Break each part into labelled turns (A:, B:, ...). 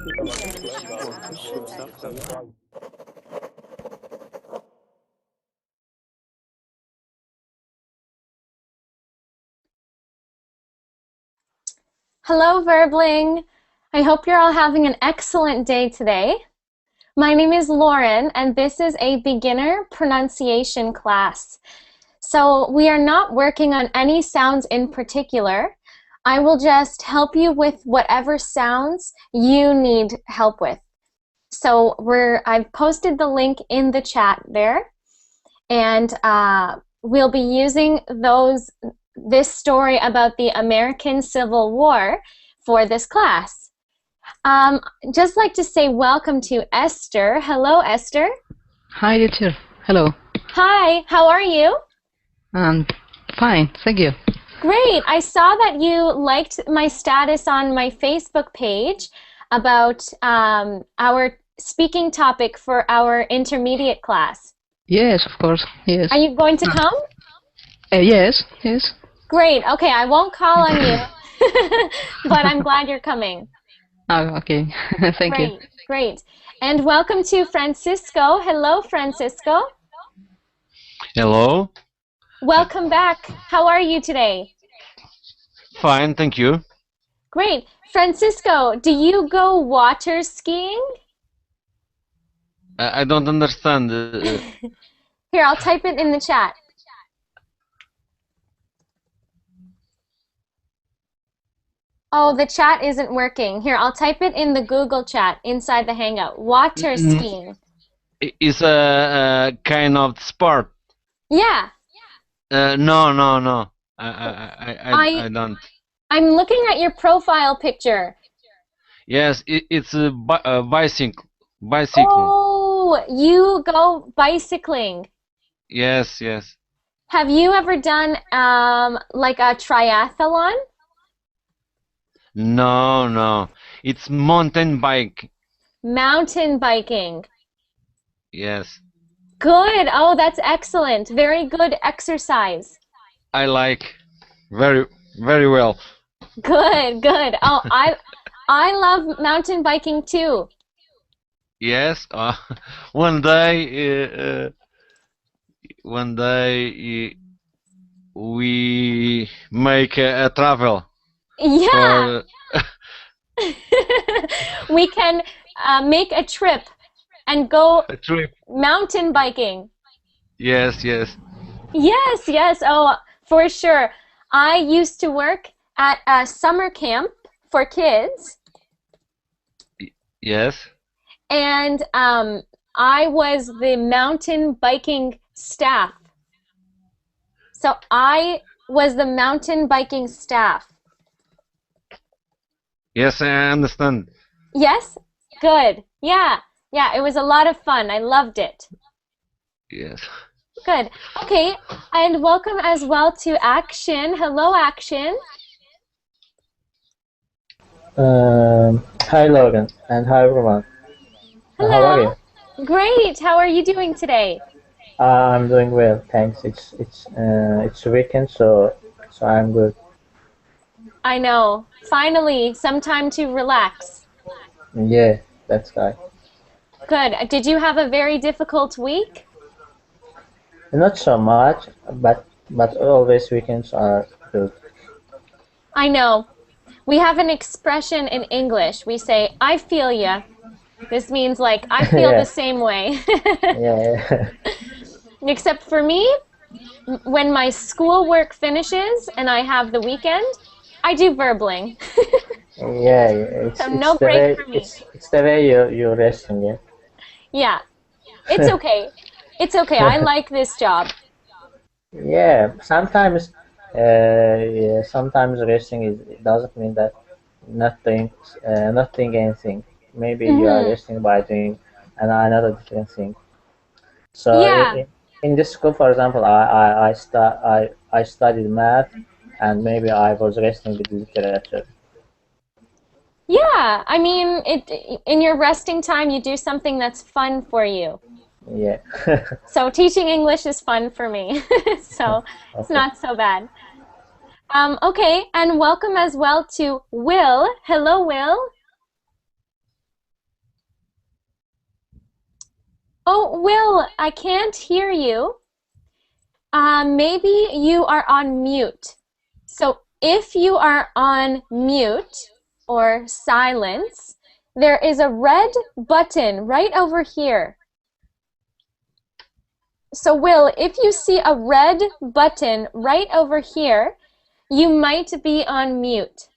A: Hello, Verbling. I hope you're all having an excellent day today. My name is Lauren, and this is a beginner pronunciation class. So we are not working on any sounds in particular. I will just help you with whatever sounds you need help with. So I've posted the link in the chat there, and we'll be using this story about the American Civil War for this class. Just like to say welcome to Esther. Hello, Esther.
B: Hi, teacher. Hello.
A: Hi, how are you?
B: Fine, thank you.
A: Great. I saw that you liked my status on my Facebook page about our speaking topic for our intermediate class.
B: Yes, of course. Yes.
A: Are you going to come?
B: Yes.
A: Great. Okay, I won't call on you, but I'm glad you're coming.
B: Oh, okay. Thank you.
A: Great. And welcome to Francisco. Hello, Francisco.
C: Hello.
A: Welcome back. How are you today?
C: Fine, thank you.
A: Great. Francisco, do you go water skiing?
C: I don't understand.
A: Here, I'll type it in the chat. Oh, the chat isn't working. Here, I'll type it in the Google chat inside the Hangout. Water skiing.
C: It's a kind of sport.
A: Yeah.
C: No. I don't.
A: I'm looking at your profile picture.
C: Yes, it's a bicycle.
A: Oh, you go bicycling.
C: Yes.
A: Have you ever done like a triathlon?
C: No. It's mountain bike.
A: Mountain biking.
C: Yes.
A: Good. Oh, that's excellent. Very good exercise.
C: I like very well.
A: Good. Oh, I love mountain biking too.
C: Yes. One day we make a travel.
A: Yeah. We can make a trip and go mountain biking.
C: Yes.
A: Yes. Oh, for sure. I used to work at a summer camp for kids.
C: Yes.
A: And I was the mountain biking staff. So I was the mountain biking staff.
C: Yes, I understand.
A: Yes? Good. Yeah, it was a lot of fun. I loved it.
C: Yes.
A: Good. Okay, and welcome as well to Action. Hello, Action.
D: Hi, Logan, and hi, everyone.
A: Hello.
D: How are you?
A: Great. How are you doing today?
D: I'm doing well, thanks. It's weekend, so I'm good.
A: I know. Finally, some time to relax.
D: Yeah, that's right.
A: Good. Did you have a very difficult week?
D: Not so much, but always weekends are good.
A: I know. We have an expression in English. We say, I feel ya. This means like, I feel
D: Yeah.
A: the same way.
D: Yeah.
A: Except for me, when my schoolwork finishes and I have the weekend, I do verbling.
D: Yeah,
A: So no break for me.
D: It's the way you're resting, yeah.
A: Yeah, it's okay. It's okay. I like this job.
D: Yeah, sometimes sometimes resting it doesn't mean that not doing anything. Maybe you are resting by doing another different thing. So
A: Yeah.
D: in this school, for example, I studied math, and maybe I was resting with literature.
A: Yeah, I mean, in your resting time, you do something that's fun for you.
D: Yeah.
A: So teaching English is fun for me. So it's not so bad. Okay, and welcome as well to Will. Hello, Will. Will, I can't hear you. Maybe you are on mute. So if you are on mute or silence, there is a red button right over here. So Will, if you see a red button right over here, you might be on mute.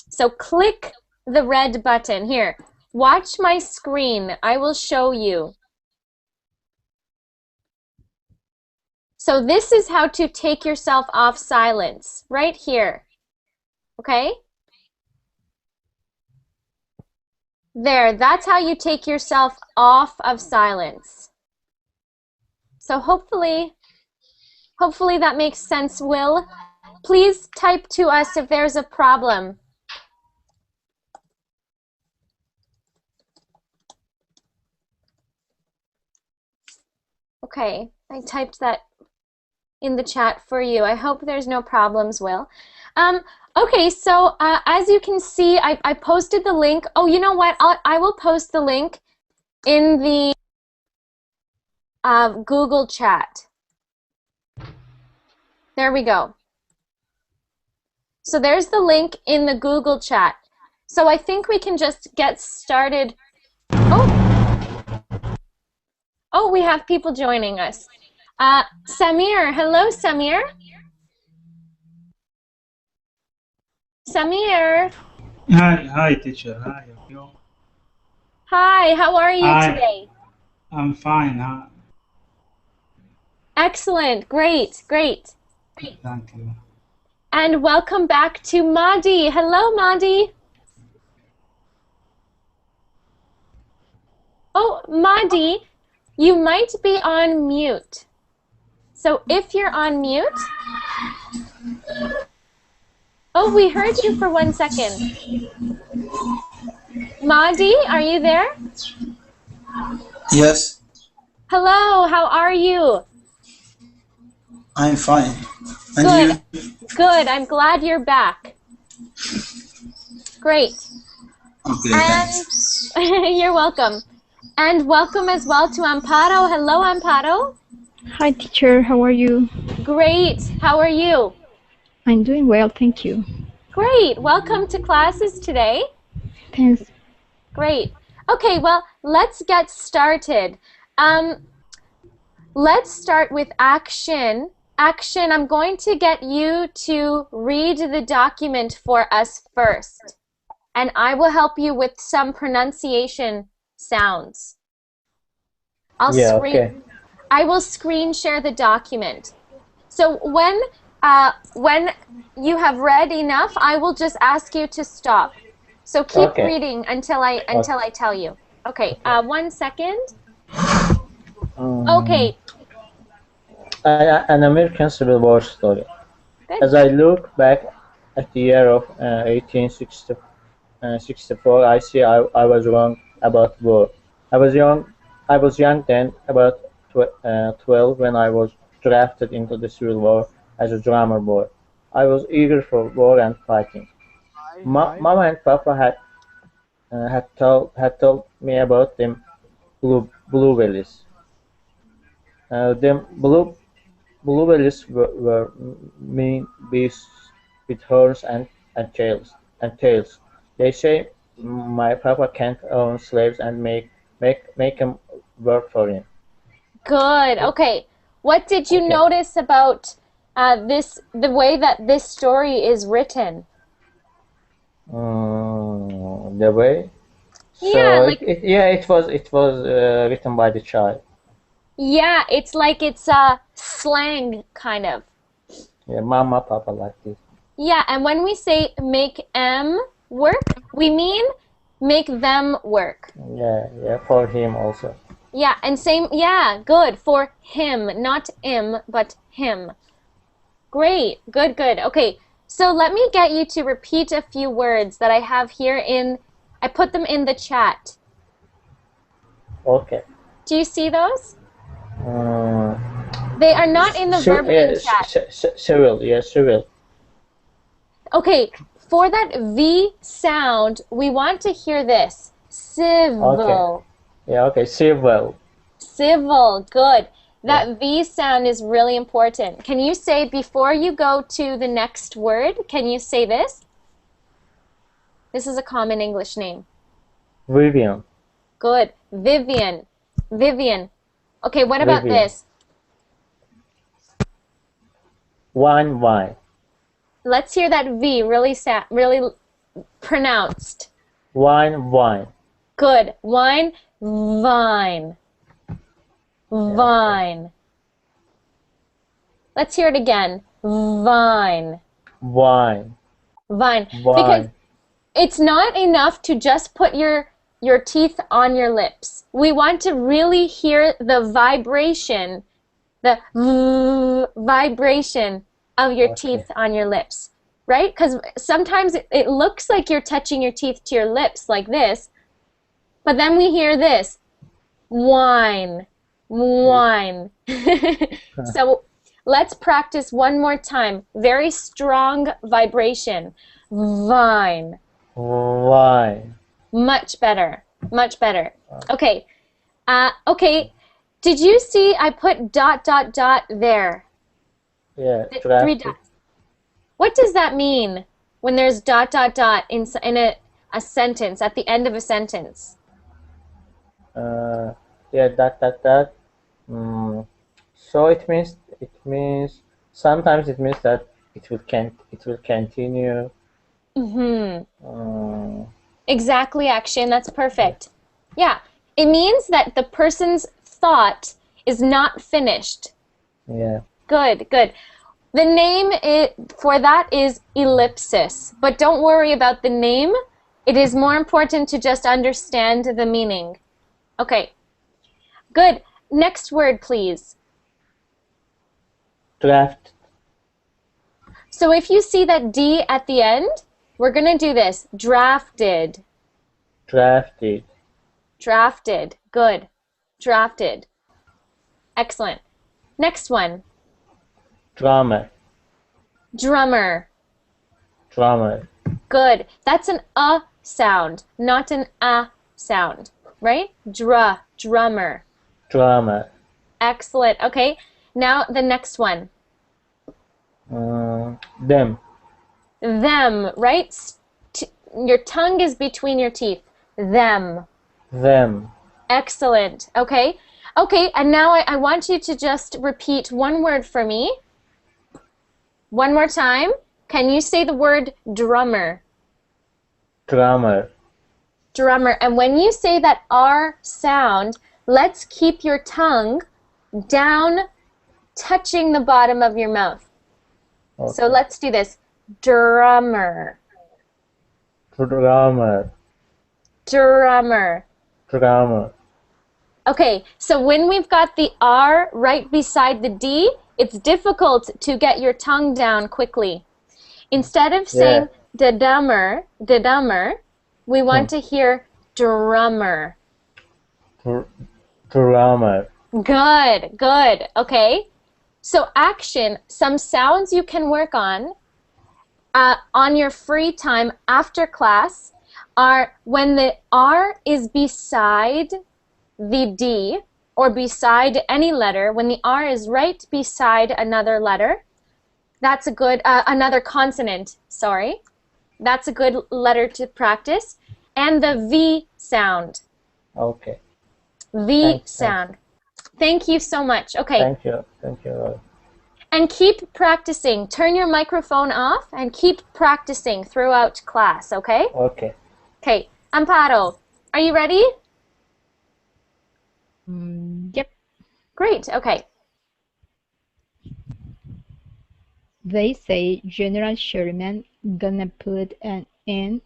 A: So click the red button. Here, watch my screen. I will show you. So this is how to take yourself off silence, right here. Okay? There, that's how you take yourself off of silence. So hopefully that makes sense, Will. Please type to us if there's a problem. Okay, I typed that in the chat for you. I hope there's no problems, Will. Okay, so as you can see, I posted the link. Oh, you know what? I will post the link in the Google chat. There we go. So there's the link in the Google chat. So I think we can just get started. Oh, we have people joining us. Samir, hello, Samir. Samir.
E: Hi, teacher. Hi, you.
A: Hi, how are you today?
E: I'm fine. Huh?
A: Excellent, great.
E: Thank you.
A: And welcome back to Madi. Hello, Madi. Oh, Madi, you might be on mute. So if you're on mute... Oh, we heard you for 1 second. Madi, are you there?
F: Yes,
A: Hello, how are you?
F: I'm fine. And
A: Good.
F: you?
A: Good, I'm glad you're back. Great.
F: Okay,
A: And
F: thanks.
A: you're welcome. And welcome as well to Amparo. Hello, Amparo.
G: Hi, teacher. How are you?
A: Great. How are you?
G: I'm doing well, thank you.
A: Great. Welcome to classes today.
G: Thanks.
A: Great. Okay, well, let's get started. Let's start with action. Action, I'm going to get you to read the document for us first. And I will help you with some pronunciation sounds.
D: Okay.
A: I will screen share the document. So when you have read enough, I will just ask you to stop. So keep reading until I tell you. Okay, 1 second. Okay.
D: An American Civil War story.
A: Good.
D: As I look back at the year of 1864, I see I was wrong about war. I was young then, about 12, when I was drafted into the Civil War as a drummer boy. I was eager for war and fighting. Mama and Papa had told me about them bluebellies. Them bluebellies were mean beasts with horns and tails. They say my papa can't own slaves and make them work for him.
A: Good. Okay. What did you notice about the way that this story is written?
D: The way.
A: Yeah,
D: So it was written by the child.
A: Yeah, it's like it's a slang kind of.
D: Yeah, mama, papa like this.
A: Yeah, and when we say make em work, we mean make them work.
D: Yeah, for him also.
A: Yeah, and same, yeah, good, for him, not im, but him. Great, good. Okay, so let me get you to repeat a few words that I have here I put them in the chat.
D: Okay.
A: Do you see those? They are not in the verbal chat.
D: Civil.
A: Okay, for that V sound, we want to hear this. Civil.
D: Okay. Yeah, okay. Civil.
A: Civil. Good. That V sound is really important. Can you say, before you go to the next word, can you say this? This is a common English name.
D: Vivian.
A: Good. Vivian. Vivian. Okay, what about
D: Vivian.
A: this?
D: Wine.
A: Let's hear that V really pronounced.
D: Wine.
A: Good. Wine. Vine. Vine. Let's hear it again. Vine.
D: Wine.
A: Vine. Because
D: Wine.
A: it's not enough to just put your teeth on your lips. We want to really hear the vibration, the vibration of your teeth on your lips, right? Because sometimes it looks like you're touching your teeth to your lips like this, but then we hear this, wine. So let's practice one more time. Very strong vibration. Vine.
D: Wine.
A: Much better. Much better. Okay. Okay. Did you see I put ... there?
D: Yeah.
A: The 3 dots. What does that mean when there's ... in a sentence, at the end of a sentence?
D: Yeah. That. So it means sometimes it means that it will continue.
A: Exactly, Akshay. That's perfect. Yeah. It means that the person's thought is not finished.
D: Yeah.
A: Good. The name for that is ellipsis. But don't worry about the name. It is more important to just understand the meaning. Okay. Good. Next word, please.
D: Draft.
A: So if you see that D at the end, we're going to do this. Drafted.
D: Drafted.
A: Good. Drafted. Excellent. Next one.
D: Drummer.
A: Good. That's an sound, not an sound, right? Drummer. Excellent. Okay. Now the next one.
D: Them.
A: Right? Your tongue is between your teeth. Them. Excellent. Okay. And now I want you to just repeat one word for me. One more time. Can you say the word drummer?
D: Drummer.
A: And when you say that R sound, let's keep your tongue down, touching the bottom of your mouth.
D: Okay.
A: So let's do this. Drummer. Okay, so when we've got the R right beside the D, it's difficult to get your tongue down quickly. Instead of saying drummer, we want to hear drummer. Good. Okay. So action, some sounds you can work on your free time after class are when the R is beside the D or beside any letter, when the R is right beside another letter. That's a good, another consonant, sorry. That's a good letter to practice. And the V sound.
D: Okay.
A: Sound. Thank you so much. Okay.
D: Thank you.
A: And keep practicing. Turn your microphone off and keep practicing throughout class, okay?
D: Okay.
A: Okay. Amparo, are you ready?
G: Yep.
A: Great. Okay.
G: They say General Sherman gonna put an end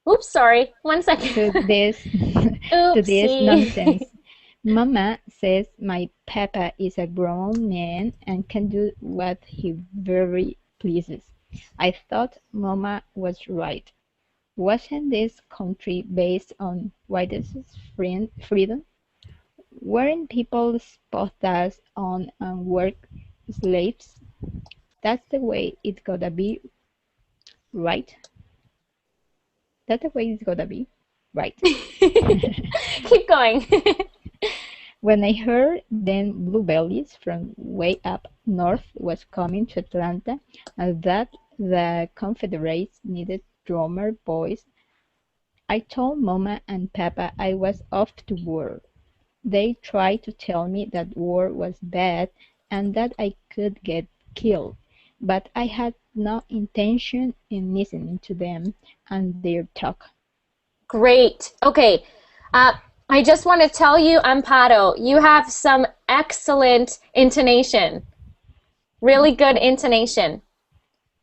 A: Oops, sorry. 1 second.
G: to this to this
A: Oopsie.
G: nonsense. Mama says my papa is a grown man and can do what he very pleases. I thought Mama was right. Wasn't this country based on widest freedom? Weren't people supposed to own and work slaves? That's the way it gotta be, right? That's the way it's gotta be, right?
A: Keep going.
G: When I heard then Bluebellies from way up north was coming to Atlanta and that the Confederates needed drummer boys, I told Mama and Papa I was off to war. They tried to tell me that war was bad and that I could get killed, but I had no intention in listening to them and their talk.
A: Great. Okay. I just want to tell you, Amparo, you have some excellent intonation. Really good intonation.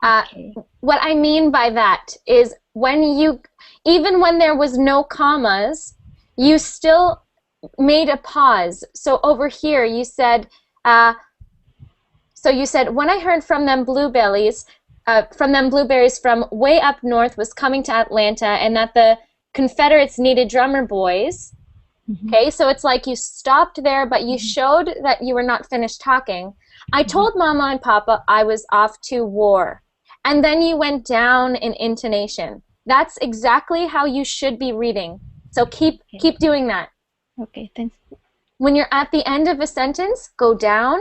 G: Okay.
A: What I mean by that is even when there was no commas, you still made a pause. So over here you said, when I heard from them blueberries from way up north was coming to Atlanta and that the Confederates needed drummer boys. Okay, so it's like you stopped there, but you showed that you were not finished talking. I told Mama and Papa I was off to war. And then you went down in intonation. That's exactly how you should be reading. So keep doing that.
G: Okay, thanks.
A: When you're at the end of a sentence, go down.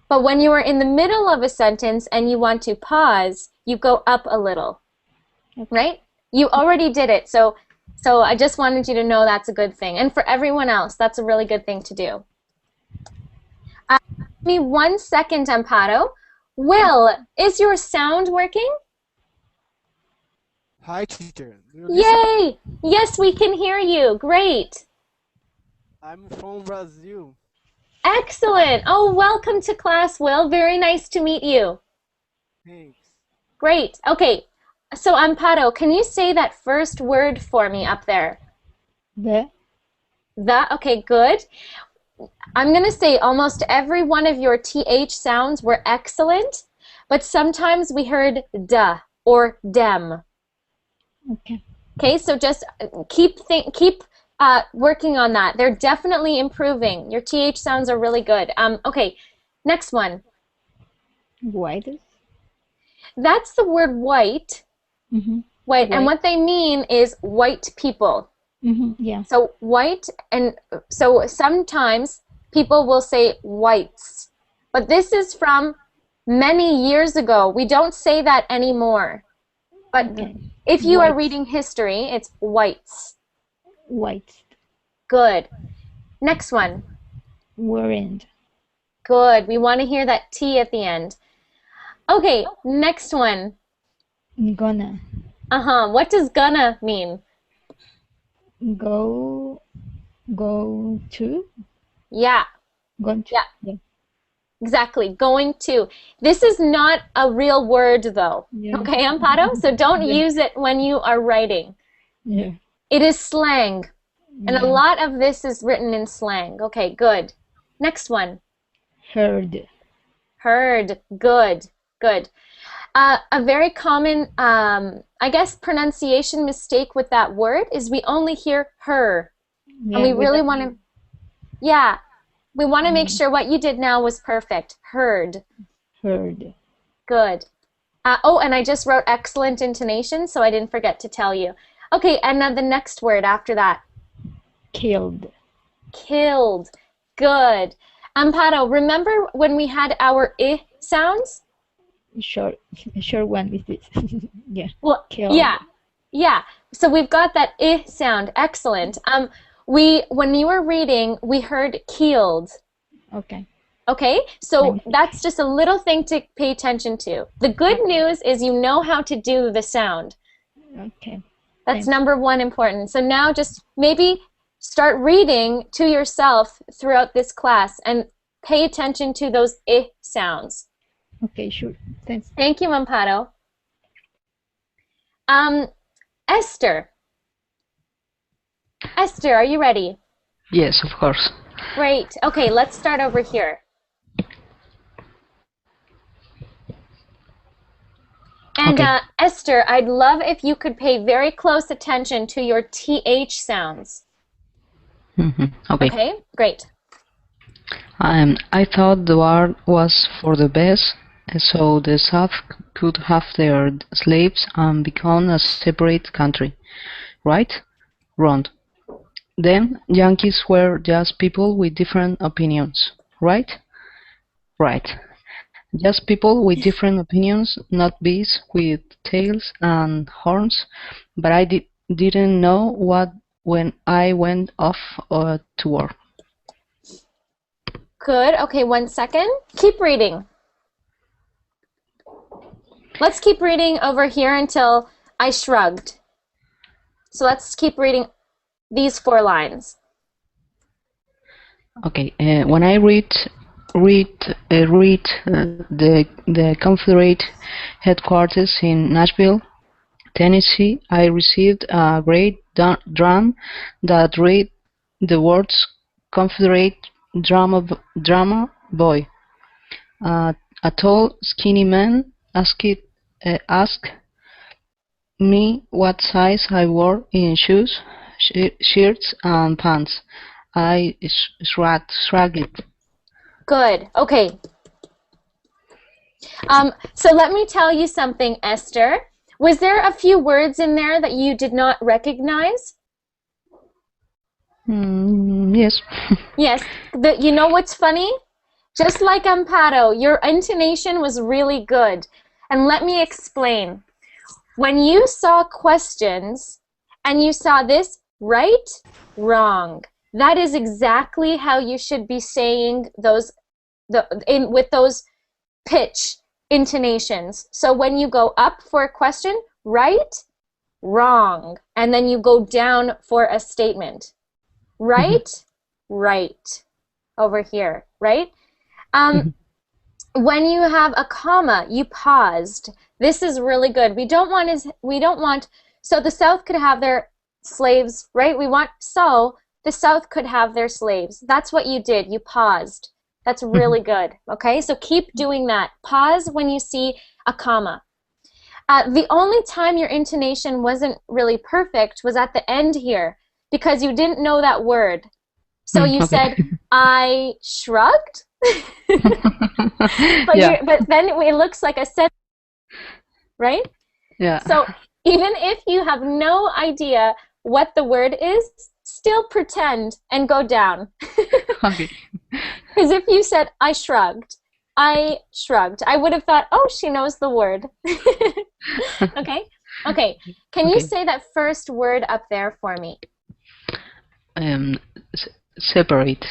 A: But when you are in the middle of a sentence and you want to pause, you go up a little.
G: Okay.
A: Right? You already did it. So I just wanted you to know that's a good thing. And for everyone else, that's a really good thing to do. Give me 1 second, Amparo. Will, is your sound working?
H: Hi, teacher. Do you listen?
A: Yay! Yes, we can hear you. Great.
H: I'm from Brazil.
A: Excellent. Oh, welcome to class, Will. Very nice to meet you.
H: Thanks.
A: Great. Okay. So, Amparo, can you say that first word for me up there?
G: The.
A: Okay, good. I'm going to say almost every one of your TH sounds were excellent, but sometimes we heard da or dem.
G: Okay.
A: Okay, so just keep working on that. They're definitely improving. Your TH sounds are really good. Okay, next one.
G: White.
A: That's the word white. White, and what they mean is white people.
G: Yeah.
A: So white, and so sometimes people will say whites, but this is from many years ago. We don't say that anymore. But if you are reading history, it's whites.
G: White.
A: Good. Next one.
G: Weren't.
A: Good. We want to hear that T at the end. Okay, next one.
G: Gonna.
A: What does gonna mean?
G: Go to.
A: Yeah.
G: Going to.
A: Yeah. Exactly. Going to. This is not a real word, though.
G: Yeah.
A: Okay, Amparo? So don't use it when you are writing.
G: Yeah.
A: It is slang. And a lot of this is written in slang. Okay, good. Next one.
G: Heard.
A: Heard. Good. Good. A very common, I guess, pronunciation mistake with that word is we only hear her.
G: Yeah,
A: and we really want to, we want to make sure what you did now was perfect. Heard.
G: Heard.
A: Good. Oh, and I just wrote excellent intonation, so I didn't forget to tell you. Okay, and then the next word after that.
G: Killed.
A: Killed. Good. Amparo, remember when we had our I sounds?
G: Short one is this. Yeah.
A: Well,
G: Killed.
A: yeah. So we've got that I sound. Excellent. When you were reading, we heard keeled.
G: Okay.
A: Okay, so that's just a little thing to pay attention to. The good news is you know how to do the sound.
G: Okay.
A: That's number one important. So now just maybe start reading to yourself throughout this class and pay attention to those I sounds.
G: Okay, sure. Thanks.
A: Thank you, Amparo. Esther. Esther, are you ready?
B: Yes, of course.
A: Great. Okay, let's start over here. And Esther, I'd love if you could pay very close attention to your TH sounds.
B: Okay.
A: Okay, great.
B: I thought the war was for the best, so the South could have their slaves and become a separate country. Right? Wrong. Then Yankees were just people with different opinions, right? Right. Just people with different opinions, not bees with tails and horns. But I didn't know what when I went off to war.
A: Good. Okay, 1 second. Keep reading. Let's keep reading over here until I shrugged. So let's keep reading these 4 lines.
B: Okay. When I read the Confederate headquarters in Nashville, Tennessee, I received a great drum that read the words Confederate drama boy. A tall, skinny man asked me what size I wore in shoes, shirts, and pants. I shrugged.
A: Good. Okay. So let me tell you something, Esther. Was there a few words in there that you did not recognize?
B: Yes.
A: Yes. You know what's funny? Just like Amparo, your intonation was really good. And let me explain. When you saw questions and you saw this, right, wrong, that is exactly how you should be saying those with those pitch intonations. So when you go up for a question, right, wrong, and then you go down for a statement. Right, right, over here, right? When you have a comma, you paused. This is really good. We don't want, so the South could have their slaves, right? So the South could have their slaves. That's what you did. You paused. That's really good. Okay, so keep doing that. Pause when you see a comma. The only time your intonation wasn't really perfect was at the end here because you didn't know that word. So you said, I shrugged. But then it looks like a sentence, right?
B: Yeah.
A: So even if you have no idea what the word is, still pretend and go down.
B: Okay.
A: Because if you said, I shrugged, I would have thought, oh, she knows the word. Okay? Okay. Can you say that first word up there for me?
B: Separate.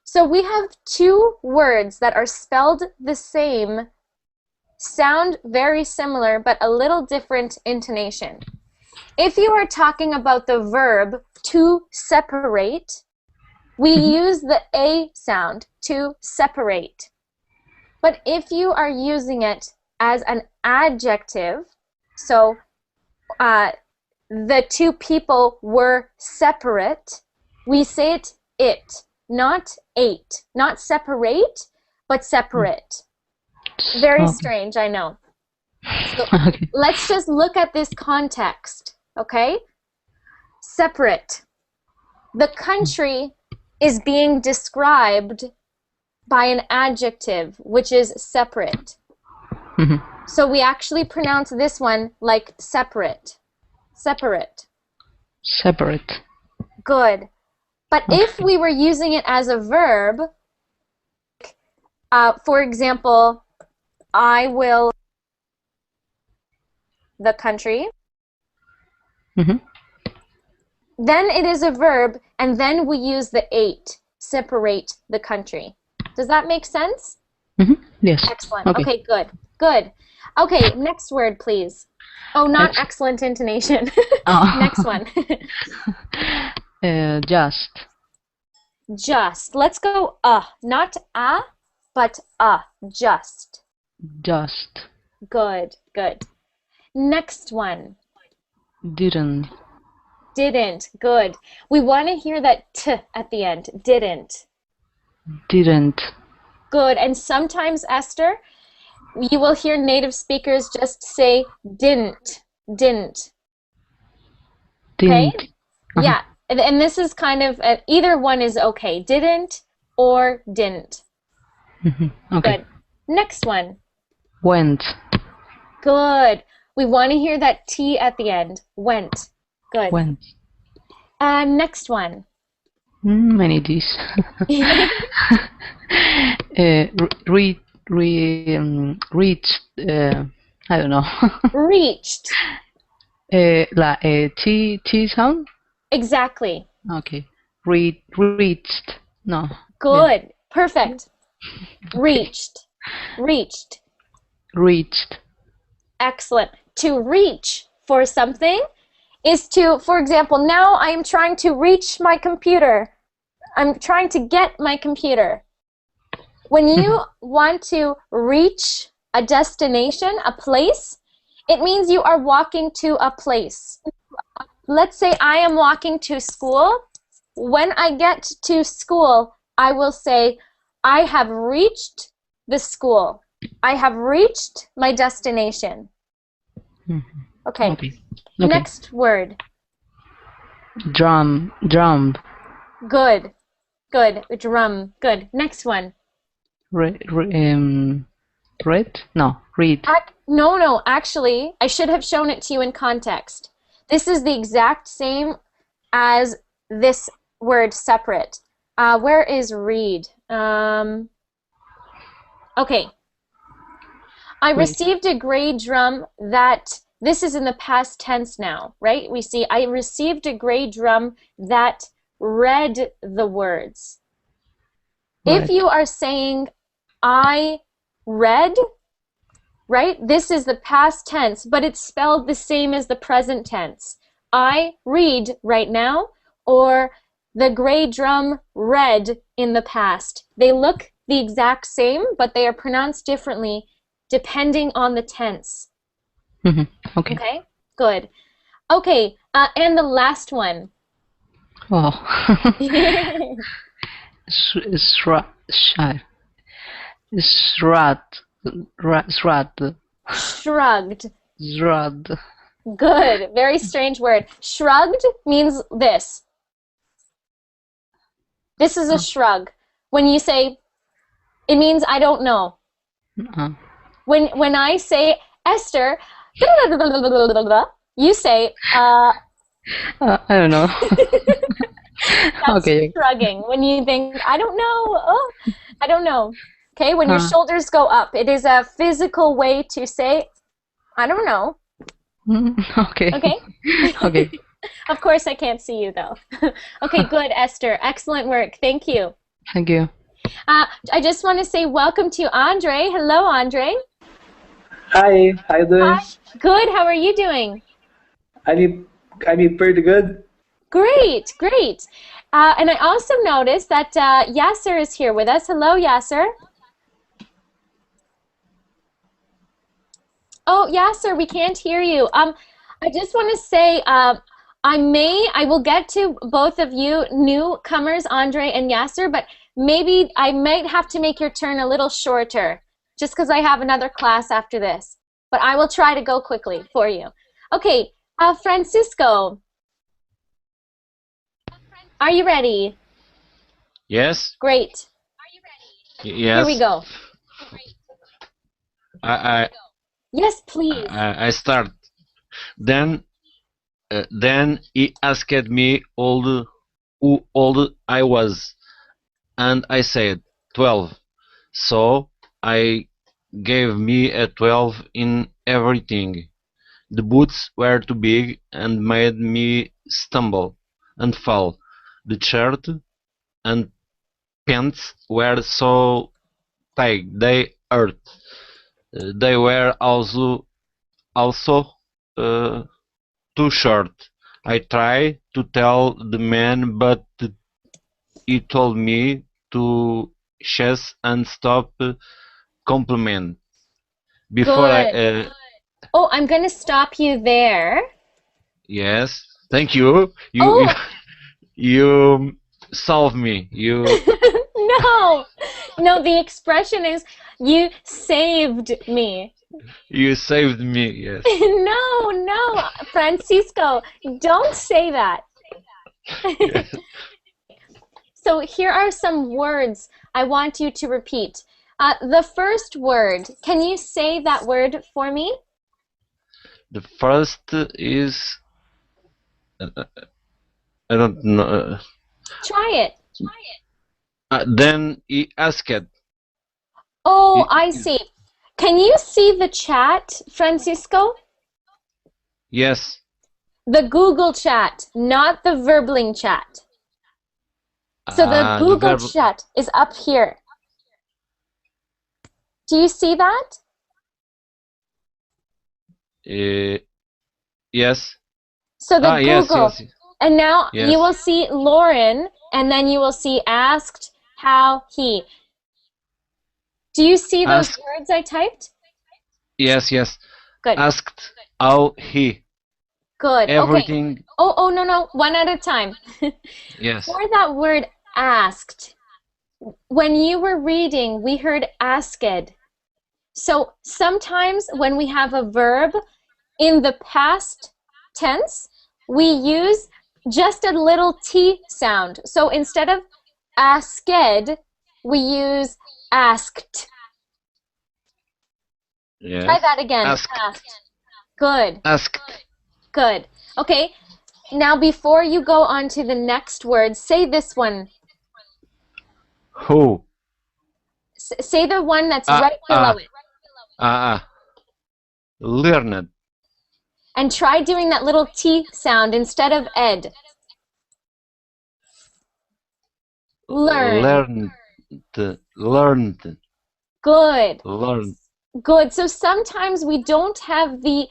A: So we have 2 words that are spelled the same, sound very similar, but a little different intonation. If you are talking about the verb to separate, we use the A sound, to separate. But if you are using it as an adjective, so the 2 people were separate, we say it, not ate. Not separate, but separate. Very strange, I know. So let's just look at this context, okay? Separate. The country is being described by an adjective, which is separate. So we actually pronounce this one like separate. Separate.
B: Separate.
A: Good. But if we were using it as a verb, for example, I will the country, then it is a verb, and then we use the ate, separate the country. Does that make sense?
B: Yes.
A: Excellent. Okay, good. Good. Okay, next word, please. Oh, not excellent intonation. Next one.
B: Just.
A: Just. Let's go not but just.
B: Just.
A: Good, good. Next one.
B: Didn't.
A: Didn't. Good. We want to hear that t at the end. Didn't.
B: Didn't.
A: Good. And sometimes, Esther, you will hear native speakers just say didn't. Didn't. Okay?
B: Didn't.
A: Yeah. And this is kind of, either one is okay. Didn't or didn't.
B: Okay.
A: Good. Next one.
B: Went.
A: Good. We want to hear that T at the end. Went. Good.
B: Went.
A: Next one.
B: Many D's. Reached. I don't know.
A: Reached.
B: T sound.
A: Exactly.
B: Okay. Reached. No.
A: Good.
B: Yeah.
A: Perfect.
B: Okay.
A: Reached. Reached.
B: Reached.
A: Excellent. To reach for something is to, for example, now I am trying to reach my computer. I'm trying to get my computer. When you want to reach a destination, a place, it means you are walking to a place. Let's say I am walking to school. When I get to school, I will say, I have reached the school. I have reached my destination. Okay.
B: Okay.
A: Next word.
B: Drum.
A: Good. Good. Drum. Good. Next one.
B: Read? No. Read.
A: No. Actually, I should have shown it to you in context. This is the exact same as this word separate. Where is read? Okay. I received a grey drum that, this is in the past tense now, right? We see I received a grey drum that read the words.
B: Right.
A: If you are saying I read, right? This is the past tense, but it's spelled the same as the present tense. I read right now, or the grey drum read in the past. They look the exact same, but they are pronounced differently depending on the tense.
B: Okay.
A: Okay, good. Okay, and the last one.
B: Oh.
A: Shrugged.
B: Shrugged.
A: Good. Very strange word. Shrugged means this. This is a shrug. When you say, it means I don't know. When I say Esther, you say
B: I don't know.
A: that's
B: Okay.
A: shrugging. When you think I don't know, oh, I don't know. Okay, when your shoulders go up, it is a physical way to say I don't know.
B: Okay.
A: Okay?
B: Okay.
A: Of course I can't see you though. Okay, good, Esther. Excellent work. Thank you.
B: Thank you.
A: I just want to say welcome to Andre. Hello, Andre.
I: Hi, how you doing?
A: Hi. Good. How are you doing?
I: I'm pretty good.
A: Great, great. And I also noticed that Yasser is here with us. Hello, Yasser. Oh, Yasser, we can't hear you. I just want to say I will get to both of you newcomers, Andre and Yasser, but maybe I might have to make your turn a little shorter just because I have another class after this. But I will try to go quickly for you. Okay, Francisco, are you ready?
C: Yes.
A: Great.
C: Yes.
A: Here we go. Yes, please.
C: I start. Then he asked me how old I was, and I said 12. So I gave me a 12 in everything. The boots were too big and made me stumble and fall. The shirt and pants were so tight they hurt. They were also uh, too short. I tried to tell the man, but he told me to chase and stop compliment. Before
A: Good. Oh, I'm going to stop you there.
C: Yes, thank you.
A: Oh.
C: You solved me. You.
A: No, the expression is you saved me.
C: You saved me. Yes.
A: No, Francisco, don't say that.
C: Yes.
A: So here are some words I want you to repeat. The first word, can you say that word for me?
C: The first is I don't know.
A: Try it.
C: Then he asked.
A: Oh,
C: He,
A: I see. Can you see the chat, Francisco?
C: yes.
A: The Google chat, not the Verbling chat. So the
C: The
A: Google
C: verb.
A: chat is up here. Do you see that?
C: Yes.
A: So the
C: Yes,
A: Google.
C: yes,
A: And now
C: yes.
A: you will see Lauren, and then you will see asked, how, he. Do you see those
C: Asked.
A: words I typed?
C: Yes, yes.
A: Good.
C: Asked how he.
A: Good. Okay.
C: Everything.
A: Oh, no. One at a time.
C: Yes.
A: For that word asked, when you were reading, we heard asked. So sometimes when we have a verb in the past tense, we use just a little T sound. So instead of asked, we use asked.
C: Yes.
A: Try that again.
C: Asked.
A: Asked. Good.
C: Asked.
A: Good. Okay. Now before you go on to the next word, say this one.
C: Who?
A: Say the one that's right below it.
C: Learned.
A: And try doing that little T sound instead of ed. Learn.
C: Learned.
A: Good.
C: Learned.
A: Good. So sometimes we don't have the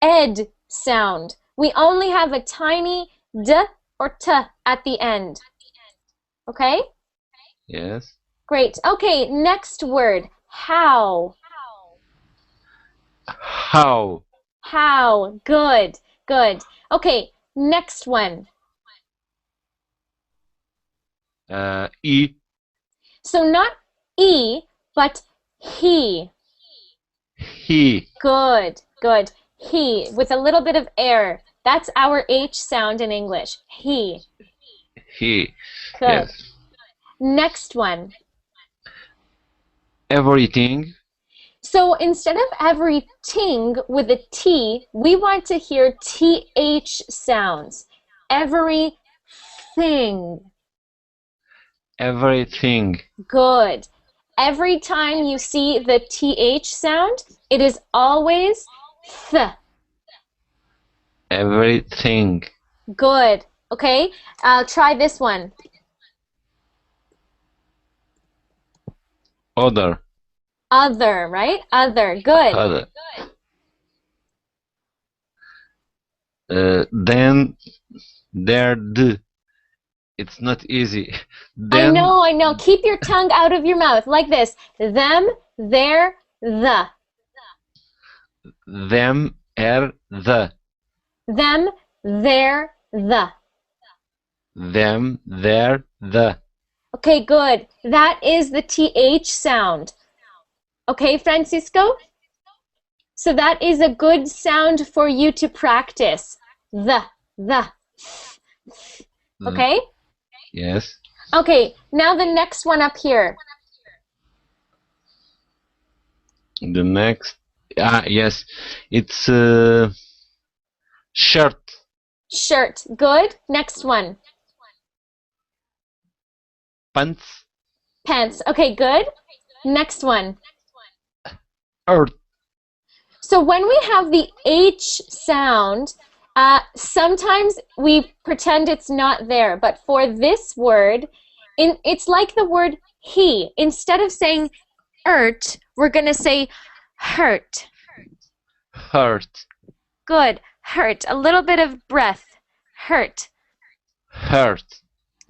A: ed sound. We only have a tiny d or t at the end. Okay?
C: Yes.
A: Great. Okay, next word. How.
C: How?
A: How. Good. Good. Okay, next one.
C: E.
A: So not e, but he.
C: He.
A: Good. Good. He, with a little bit of air. That's our H sound in English. He.
C: He.
A: Good.
C: Yes.
A: Next one.
C: Everything.
A: So instead of everything with a T, we want to hear TH sounds. Everything.
C: Everything.
A: Good. Every time you see the TH sound, it is always th.
C: Everything.
A: Good. Okay, I'll try this one.
C: Other.
A: Other, right? Other. Good.
C: Other. Then. There. The. It's not easy. Then.
A: I know. Keep your tongue out of your mouth like this. Them, their, the.
C: Them. The.
A: Them, their, the.
C: Them. The.
A: Okay, good. That is the TH sound. Okay, Francisco? So that is a good sound for you to practice. The. Okay?
C: Yes.
A: Okay, now the next one up here.
C: The next. Yes. It's shirt.
A: Shirt. Good. Next one.
C: Pants.
A: Pants. Okay, good. Next one.
C: Earth.
A: So when we have the H sound, sometimes we pretend it's not there. But for this word, it's like the word he. Instead of saying ert, we're going to say hurt.
C: Hurt.
A: Good. Hurt. A little bit of breath. Hurt.
C: Hurt.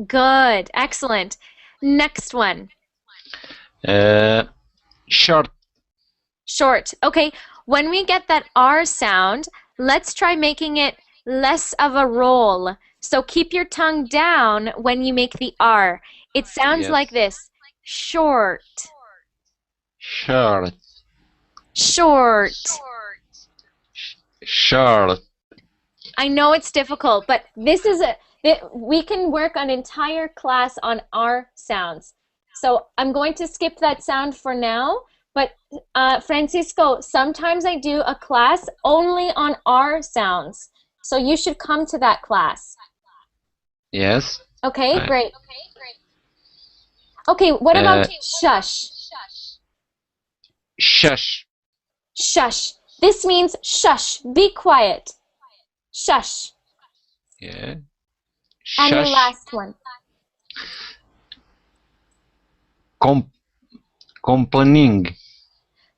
A: Good. Excellent. Next one.
C: Short.
A: Short. Okay. When we get that R sound, let's try making it less of a roll. So keep your tongue down when you make the R. It sounds
C: Yes.
A: like this. Short.
C: Short.
A: Short.
C: Short.
A: I know it's difficult, but we can work an entire class on R sounds. So I'm going to skip that sound for now. But Francisco, sometimes I do a class only on R sounds. So you should come to that class.
C: Yes.
A: Okay, great. Okay, what about shush?
C: Shush.
A: Shush. This means shush, be quiet. Shush.
C: Yeah.
A: And your
C: Shush.
A: last one.
C: Com complaining.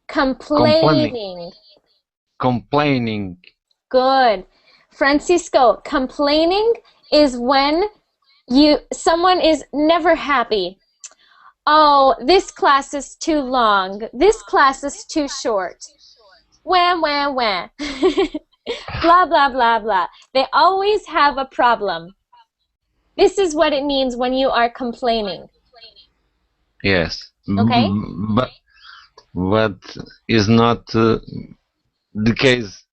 A: Complaining.
C: Complaining.
A: Good. Francisco, complaining is when someone is never happy. Oh, this class is too long. This class is too short. Wah, wah, wah. Blah, blah, blah, blah. They always have a problem. This is what it means when you are complaining.
C: Yes.
A: Okay?
C: But is not the case.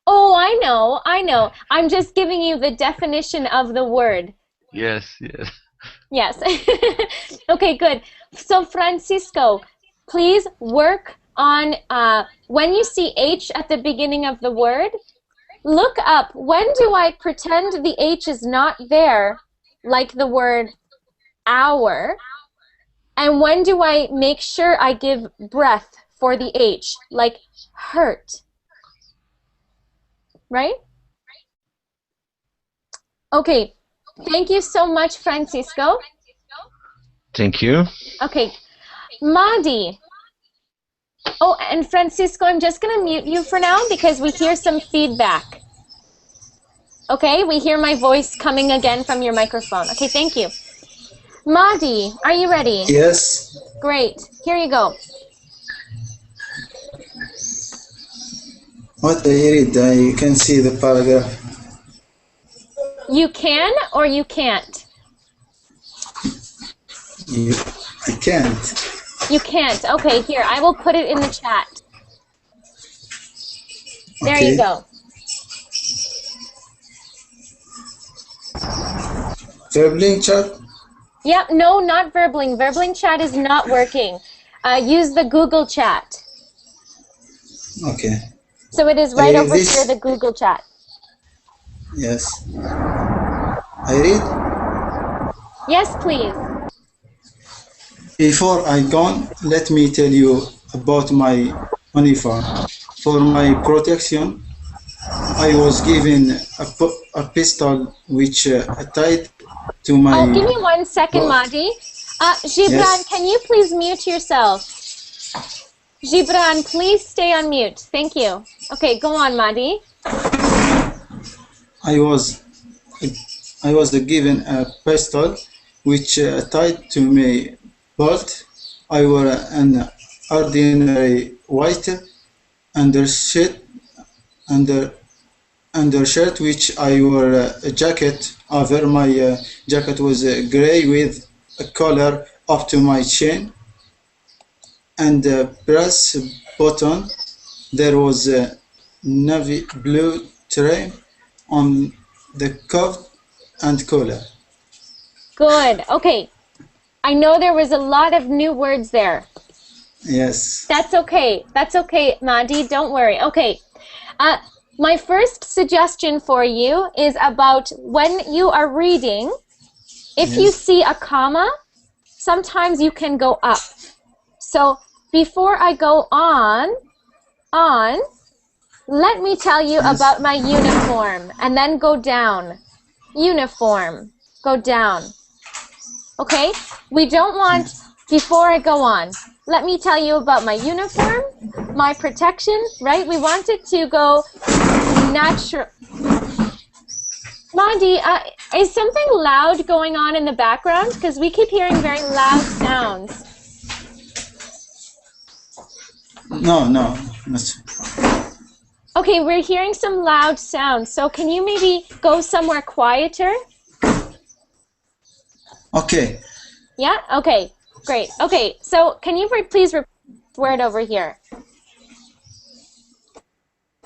A: Oh, I know. I'm just giving you the definition of the word.
C: Yes, yes.
A: Yes. Okay, good. So, Francisco, please work on when you see H at the beginning of the word, look up when do I pretend the H is not there, like the word hour, and when do I make sure I give breath for the H, like hurt. Right? Okay. Thank you so much, Francisco.
C: Thank you.
A: Okay. Madi. Oh, and Francisco, I'm just going to mute you for now because we hear some feedback. Okay, we hear my voice coming again from your microphone. Okay, thank you. Madi, are you ready?
F: Yes.
A: Great. Here you go.
F: What I read, I can see the paragraph.
A: You can or you can't?
F: I can't.
A: You can't. Okay, here, I will put it in the chat. There
F: Okay.
A: you go.
F: Verbling chat?
A: Yep, no, not Verbling. Verbling chat is not working. Use the Google chat.
F: Okay.
A: So it is right over
F: this.
A: here, the Google chat.
F: Yes. I read?
A: Yes, please.
F: Before I go, let me tell you about my uniform. For my protection, I was given a pistol which tied to my...
A: Oh, give me 1 second, Madi. Gibran,
F: Yes.
A: can you please mute yourself? Gibran, please stay on mute. Thank you. Okay, go on, Madi.
F: I was given a pistol which tied to my belt. I wore an ordinary white undershirt which I wore a jacket over. My jacket was gray with a collar up to my chin and a brass button. There was a navy blue trim on the cuff and collar.
A: Good. Okay. I know there was a lot of new words there.
F: Yes.
A: That's okay. That's okay, Madi. Don't worry. Okay. My first suggestion for you is about when you are reading, if you see a comma, sometimes you can go up. So before I go on, let me tell you about my uniform and then go down. Uniform. Go down. Okay? We don't want, before I go on, let me tell you about my uniform, my protection, right? We want it to go natural. Madi, is something loud going on in the background? Because we keep hearing very loud sounds.
F: No.
A: Okay, we're hearing some loud sounds. So can you maybe go somewhere quieter?
F: Okay.
A: Yeah? Okay, great. Okay, so can you please repeat this word over here?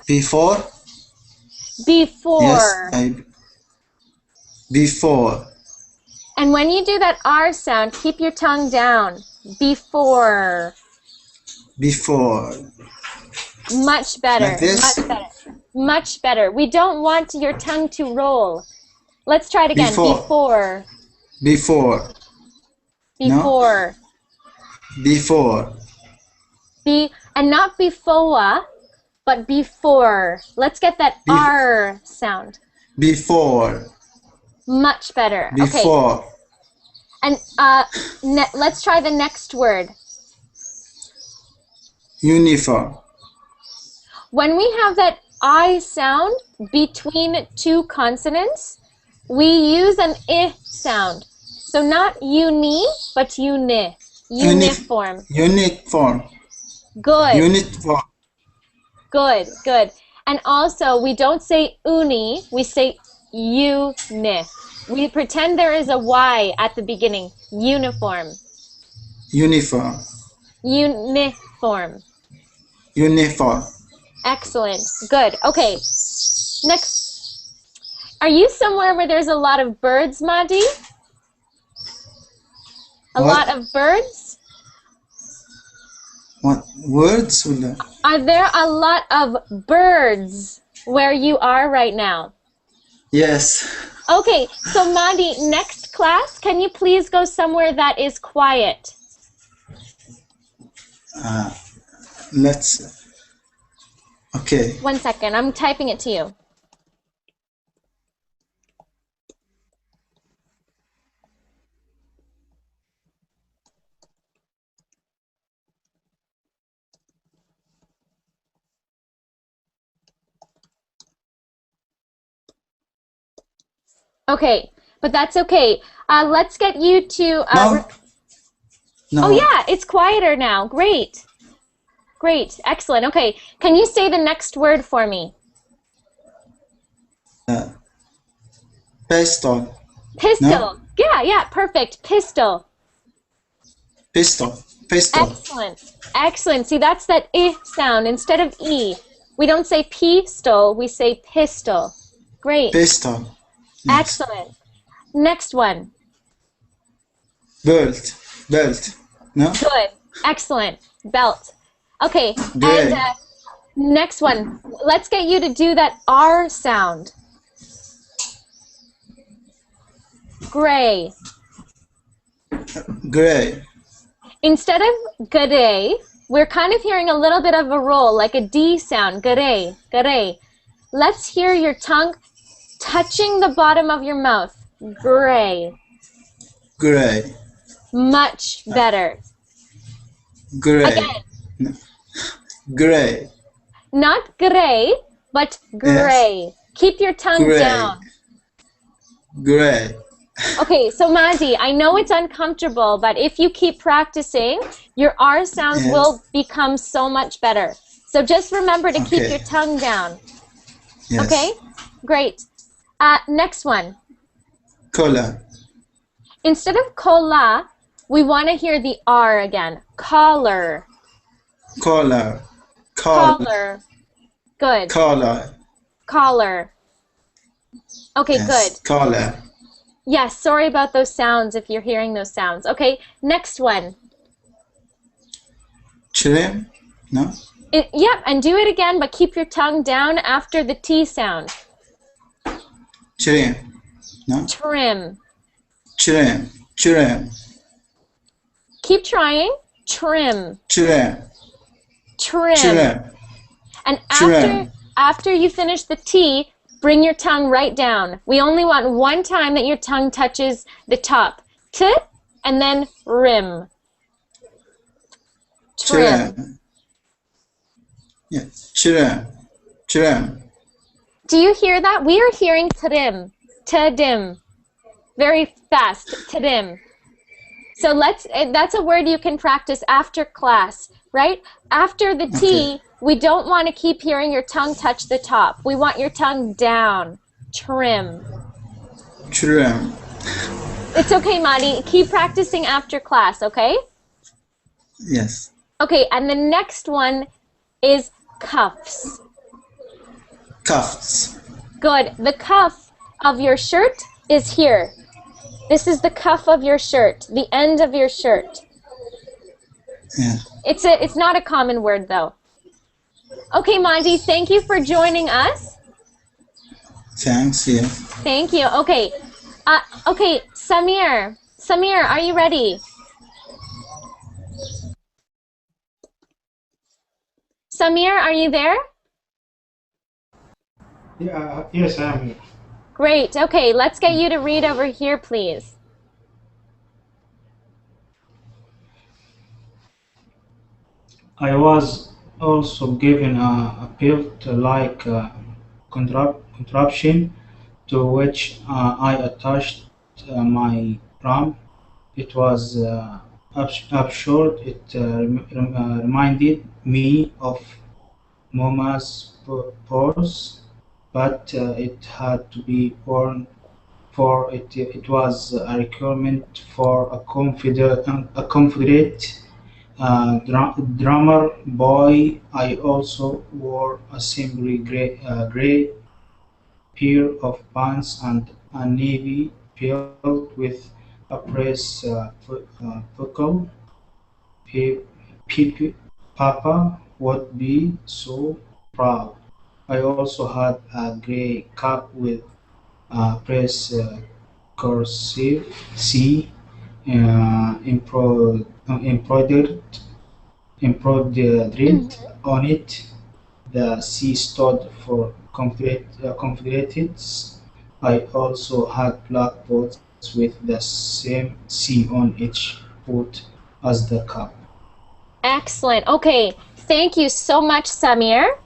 F: Before?
A: Before.
F: Yes, before.
A: And when you do that R sound, keep your tongue down. Before.
F: Before.
A: Much better.
F: Like this?
A: Much better. Much better. We don't want your tongue to roll. Let's try it again.
F: Before.
A: Before.
F: Before.
A: Before.
F: Before.
A: And not before, but before. Let's get that R sound.
F: Before.
A: Much better.
F: Before.
A: Okay. And let's try the next word.
F: Uniform.
A: When we have that I sound between two consonants, we use an I sound. So not uni, but uni. Uniform.
F: Uniform.
A: Good.
F: Uniform.
A: Good, good. And also, we don't say uni, we say uni. We pretend there is a Y at the beginning. Uniform.
F: Uniform.
A: Uniform.
F: Uniform.
A: Excellent. Good. Okay. Next. Are you somewhere where there's a lot of birds, Madi? A
F: What?
A: lot of birds?
F: What words? ولا؟
A: Are there a lot of birds where you are right now?
F: Yes.
A: Okay, so Madi, next class, can you please go somewhere that is quiet?
F: Let's. Okay.
A: 1 second, I'm typing it to you. Okay, but that's okay. Let's get you to...
F: No. No.
A: Oh yeah, it's quieter now. Great. Great, excellent. Okay, can you say the next word for me?
F: Pistol.
A: Pistol.
F: No?
A: Yeah, perfect. Pistol.
F: Pistol. Pistol.
A: Excellent. Excellent. See, that's that I sound instead of E. We don't say pistol, we say pistol. Great.
F: Pistol. Yes.
A: Excellent. Next one.
F: Belt. Belt. No?
A: Good. Excellent. Belt. Okay.
F: Gray.
A: And next one. Let's get you to do that R sound. Gray.
F: Gray.
A: Instead of gray, we're kind of hearing a little bit of a roll, like a D sound. Gray. Gray. Let's hear your tongue touching the bottom of your mouth. Gray.
F: Gray.
A: Much better.
F: Gray.
A: Again.
F: Gray.
A: Not gray, but gray.
F: Yes.
A: Keep your tongue
F: Gray.
A: down.
F: Gray.
A: Okay, so Mazi, I know it's uncomfortable, but if you keep practicing, your R sounds
F: Yes.
A: will become so much better. So just remember to keep
F: Okay.
A: your tongue down.
F: Yes.
A: Okay? Great. Next one.
F: Collar.
A: Instead of cola, we want to hear the R again. Collar.
F: Collar. Collar.
A: Collar. Good.
F: Collar.
A: Collar. Okay,
F: Yes.
A: good.
F: Collar.
A: Yes, sorry about those sounds if you're hearing those sounds. Okay, next one.
F: Trim. No?
A: Yep, and do it again, but keep your tongue down after the T sound.
F: Trim. No?
A: Trim.
F: Trim. Trim.
A: Keep trying. Trim.
F: Trim.
A: Trim.
F: Trim.
A: And
F: Trim.
A: after you finish the T, bring your tongue right down. We only want one time that your tongue touches the top. T, and then rim. Trim.
F: Trim. Yeah. Trim. Trim.
A: Do you hear that? We are hearing trim. Tadim. Very fast. Tadim. So that's a word you can practice after class, right? After the T,
F: Okay.
A: we don't want to keep hearing your tongue touch the top. We want your tongue down. Trim.
F: Trim.
A: It's okay, Madi. Keep practicing after class, okay?
F: Yes.
A: Okay, and the next one is cuffs.
F: Cuffs.
A: Good. The cuff of your shirt is here. This is the cuff of your shirt, the end of your shirt.
F: Yeah.
A: It's not a common word, though. Okay, Monty, thank you for joining us.
F: Thanks. Yeah.
A: Thank you. Okay. Okay, Samir. Samir, are you ready? Samir, are you there?
E: Yeah, yes, I am here.
A: Great. Okay, let's get you to read over here, please.
E: I was also given a belt-like contraption to which I attached my pram. It was absurd. It reminded me of Moma's purse, but it had to be worn for it. It was a requirement for a confederate drummer boy. I also wore a simply gray pair of pants and a navy belt with a press buckle. Pe- Papa would be so proud. I also had a gray cap with a press cursive C embroidered on it. The C stood for Confederates. I also had black boots with the same C on each boot as the cap.
A: Excellent. Okay, thank you so much, Samir.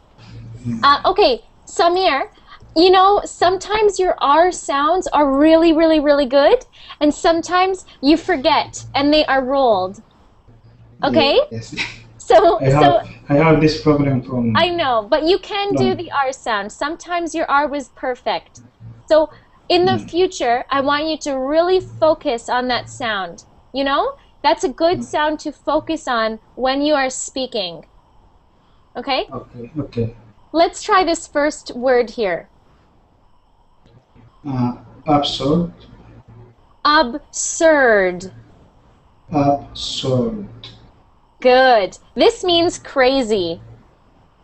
A: Okay, Samir, you know, sometimes your R sounds are really, really, really good, and sometimes you forget and they are rolled. Okay?
E: Yes,
A: So,
E: I
A: so
E: have I have this problem
A: I
E: from
A: know, but you can do
E: long.
A: the R sound. Sometimes your R was perfect. So, in the
E: Mm,
A: future, I want you to really focus on that sound. You know, that's a good sound to focus on when you are speaking. Okay?
E: okay.
A: Let's try this first word here.
E: Absurd,
A: Absurd.
E: absurd.
A: Good. This means crazy.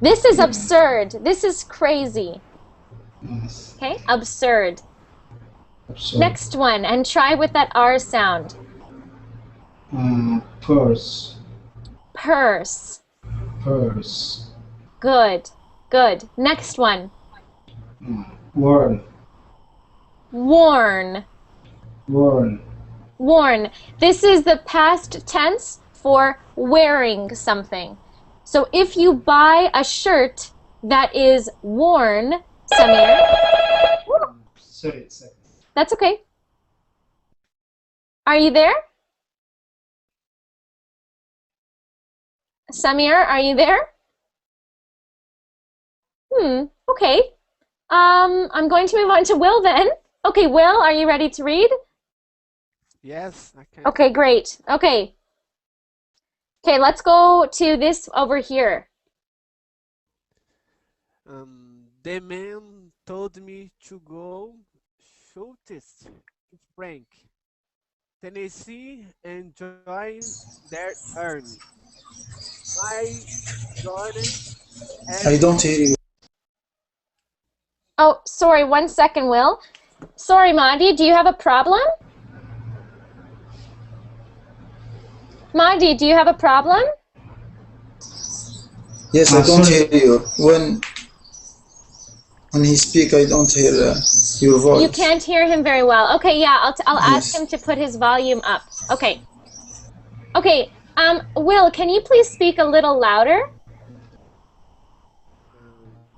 A: This is
E: Yes,
A: absurd. This is crazy.
E: yes,
A: Okay? Absurd.
E: absurd.
A: Next one, and try with that R sound.
E: Purse,
A: Purse.
E: purse.
A: Good. Good. Next one.
E: Worn,
A: Worn.
E: worn.
A: Worn. This is the past tense for wearing something. So if you buy a shirt that is worn, Samir,
E: Sorry, sorry.
A: that's okay. Are you there? Samir, are you there? Okay. I'm going to move on to Will then. Okay, Will, are you ready to read?
H: Yes, I can.
A: Okay, great. Okay. Okay, let's go to this over here.
H: The man told me to go shootist to Frank, Tennessee, and join their army. My Jordan
F: I
H: had
F: don't hear you.
A: Oh, sorry, 1 second, Will. Sorry, Madi, do you have a problem? Madi, do you have a problem?
F: Yes, I don't
E: Sorry,
F: hear you. When he speak, I don't hear your
A: You
F: voice.
A: can't hear him very well. Okay, yeah, I'll ask him
F: Yes.
A: to put his volume up. Okay. Okay, Will, can you please speak a little louder?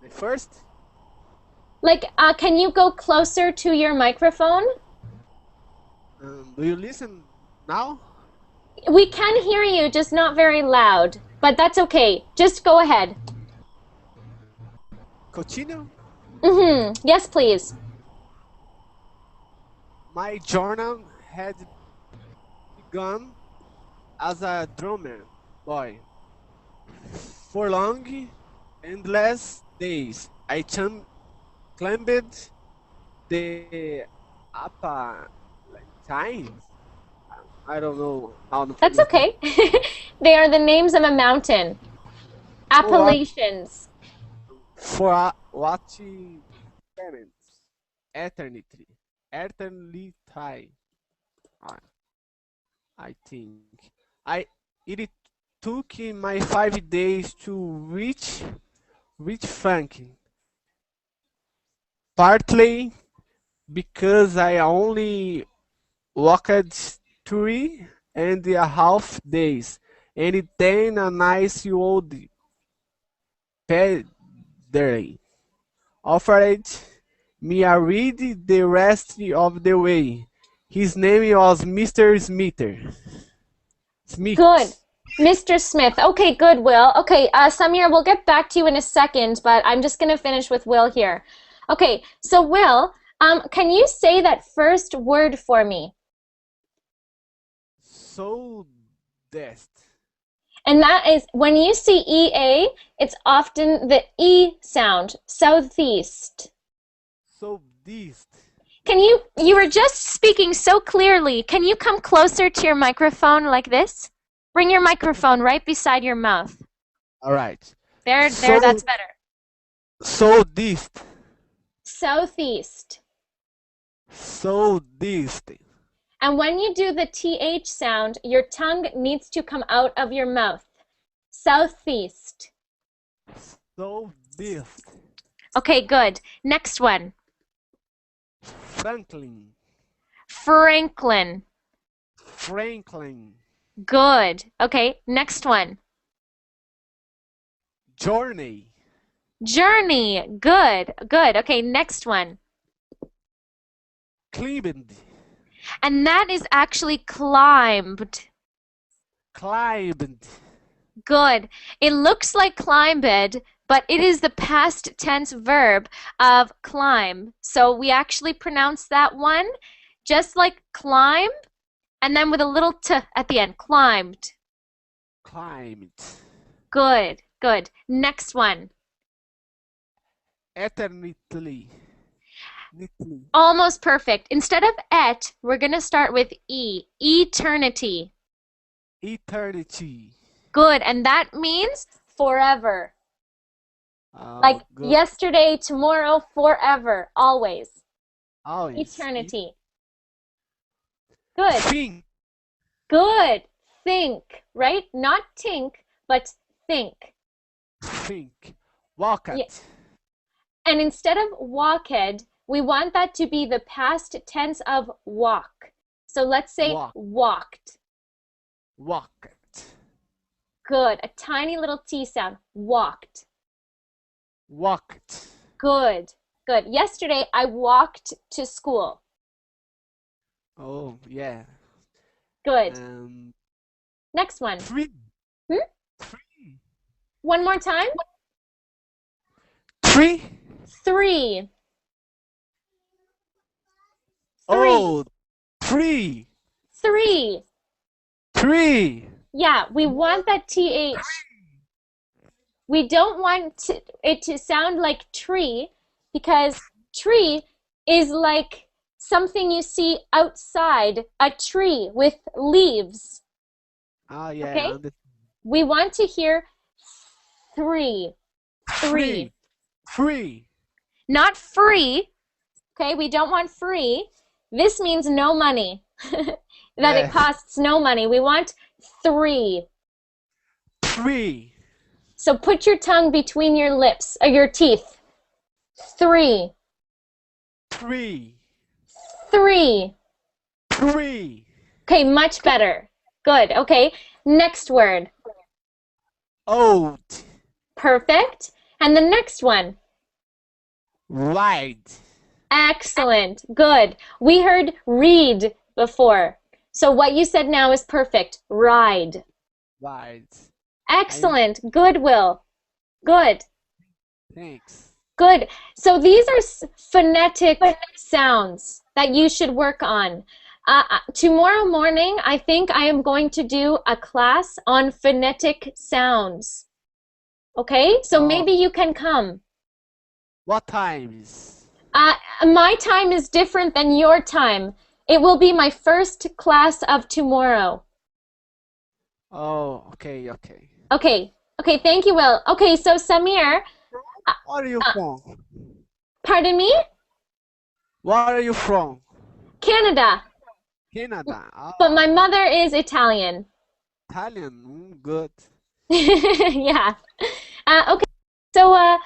H: the first.
A: Like, can you go closer to your microphone?
H: Do you listen now?
A: We can hear you, just not very loud. But that's okay. Just go ahead.
H: Continue.
A: Yes, please.
H: My journal had begun as a drummer boy. For long, endless days, I climbed the Appalachians. I don't know how to
A: That's
H: pronounce this.
A: okay. They are the names of a mountain.
H: For
A: Appalachians.
H: for watching parents. eternity. Eternity. I, I think. I it took my 5 days to reach Franklin. Partly because I only walked 3.5 days, and then a nice old pedry offered me a read the rest of the way. His name was Mr.
A: Good.
H: Smith.
A: Mr. Smith. Okay, good, Will. Okay, Samir, we'll get back to you in a second, but I'm just going to finish with Will here. Okay, so Will, can you say that first word for me?
H: So dest.
A: And that is, when you see EA, it's often the E sound, southeast.
H: So dist.
A: You were just speaking so clearly. Can you come closer to your microphone like this? Bring your microphone right beside your mouth.
H: All right.
A: There,
H: So
A: that's better.
H: so dist.
A: Southeast.
H: So dist.
A: And when you do the TH sound, your tongue needs to come out of your mouth. Southeast.
H: So dist.
A: Okay, good. Next one.
H: Franklin.
A: Franklin.
H: Franklin.
A: Good. Okay, next one.
H: Journey.
A: Journey. Good. Good. Okay, next one.
H: Climbed.
A: And that is actually climbed.
H: Climbed.
A: Good. It looks like climbed, but it is the past tense verb of climb. So we actually pronounce that one just like climb, and then with a little t at the end. Climbed.
H: Climbed.
A: Good. Good. Next one.
H: Eternity.
A: Almost perfect. Instead of et, we're going to start with e. Eternity.
H: Eternity.
A: Good. And that means forever. Like
H: Good.
A: yesterday, tomorrow, forever, always.
H: Always.
A: Eternity. Good.
H: Think.
A: Good. Think, right? Not tink, but think.
H: Think. Walk
A: Yeah.
H: it.
A: And instead of walked, we want that to be the past tense of walk. So let's say walked.
H: Walked.
A: Good. A tiny little T sound. Walked.
H: Walked.
A: Good. Good. Yesterday, I walked to school.
H: Oh, yeah.
A: Good. Next one.
H: Three.
A: Hmm?
H: Three.
A: One more time.
H: Three.
A: Three.
H: Oh, three.
A: Three.
H: Three.
A: Yeah, we want that TH. We don't want it to sound like tree, because tree is like something you see outside, a tree with leaves.
H: Oh, yeah.
A: Okay? We want to hear three. Three.
H: Free.
A: Not free. Okay, we don't want free. This means no money. That it costs no money. We want three.
H: Three.
A: So put your tongue between your lips, or your teeth. Three.
H: Three.
A: Three.
H: Three.
A: Okay, much better. Good. Okay, next word.
H: Old.
A: Perfect. And the next one.
H: Wide.
A: Excellent. Good. We heard read before. So what you said now is perfect. Ride.
H: Wide.
A: Excellent. Good, Will. Good.
H: Thanks.
A: Good. So these are phonetic sounds that you should work on. Tomorrow morning, I think I am going to do a class on phonetic sounds. Okay? So maybe you can come.
H: What times?
A: My time is different than your time. It will be my first class of tomorrow.
H: Oh, okay.
A: Okay, thank you, Will. Okay, so Samir.
H: What are you from?
A: Pardon me?
H: Where are you from?
A: Canada.
H: Canada.
A: But my
H: Oh,
A: mother is Italian.
H: Italian. Good.
A: Yeah. Okay. So,